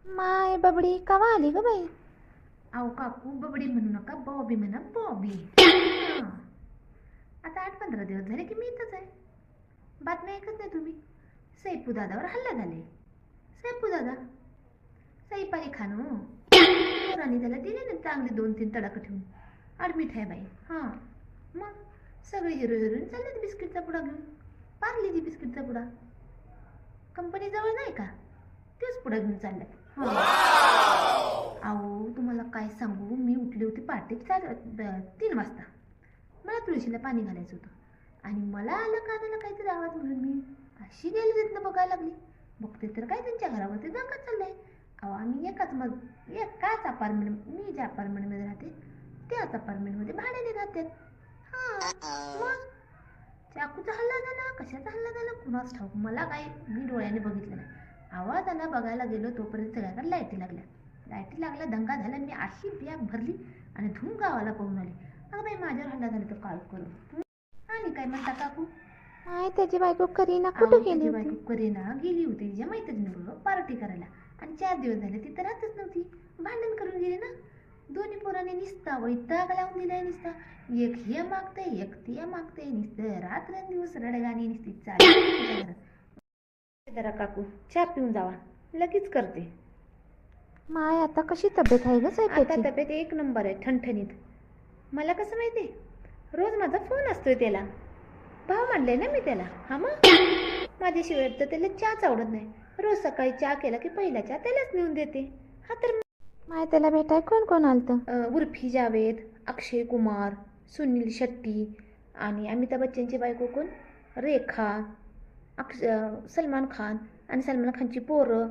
माय बबडी कवा आली ग बाई? अहो काकू बबडी म्हणू नका, बॉबी म्हणा, बॉबी. आता 8-15 दिवस झाले की मी इथंच आहे. बातम्या ऐकत नाही तुम्ही? सैफू दादावर हल्ला झाले. सैफू दादा सैफ अली खान हो, पोरांनी त्याला दिले ना चांगले 2-3 तडाखं ठेवून. ॲडमिट आहे बाई. हां मग सगळे हिरो हिरोईन चाललेत बिस्किटचा पुडा घेऊन. पार्लेजी बिस्किटचा पुडा कंपनी जवळ नाही का, तेच पुडा घेऊन चालल्यात. अहो तुम्हाला काय सांगू, मी उठली होती पहाटे 3 वाजता. मला तुळशीला पाणी घालायचं होतं आणि मला आलं कानाला काहीतरी आवाज, म्हणून मी अशी गेली तिथनं बघायला लागली. बघते तर काय त्यांच्या घरावरती दंगा चाललाय. अहो आम्ही एकाच अपार्टमेंट, मी ज्या अपार्टमेंटमध्ये राहते त्याच अपार्टमेंटमध्ये भाड्याने राहतात. हां मग चाकूचा हल्ला झाला, कशाचा हल्ला झाला कुणाच ठाऊक, मला काय, मी डोळ्याने बघितलं नाही. आवाज आला, बघायला गेलो तोपर्यंत सगळ्याकडे लाईटी लागल्या, दंगा झाला. मी अशी बॅग भरली आणि धूम गावाला पळून आली. अगं बाई माझ्यावर हल्ला झाला तर काय करू. आणि काय म्हणता काकू? माय त्याची बायको करीना कुठे गेली होती? बायको करीना गेली होती तिच्या मैत्रिणीबरोबर पार्टी करायला आणि 4 दिवस झाले तिथं राहतच नव्हती. भांडण करून गेली ना. दोन्ही पोरांनी निसता वैताग लावून दिलाय. निसता एक हे मागते एक ते मागते, नुसतं रात्रंदिवस रडगाणी निसती चालली. जरा काकू चहा पिऊन जावा, लगेच करते. माय आता कशी तब्येत आहे ग आता सैफाची? तब्येत 1 नंबर आहे, ठणठणीत. मला कसं माहिती, रोज माझा फोन असतोय त्याला. भाव मांडले ना मी त्याला. हा मग माझ्याशिवाय तर त्याला चहाच आवडत नाही. रोज सकाळी चहा केला की पहिला चहा त्यालाच नेऊन देते. हा तर माय त्याला भेटाय कोण कोण आलतं? उर्फी जावेद, अक्षय कुमार, सुनील शेट्टी आणि अमिताभ बच्चनची बायको कोण, रेखा, सलमान खान आणि सलमान खानची पोरं.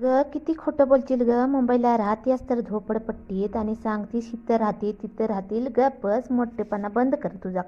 ग किती खोटं बोलशील ग. मुंबईला राहतेस तर झोपडपट्टीत आणि सांगतीस इथं राहते तिथं राहतील. गप्पच, मोठेपणा बंद कर तुझा.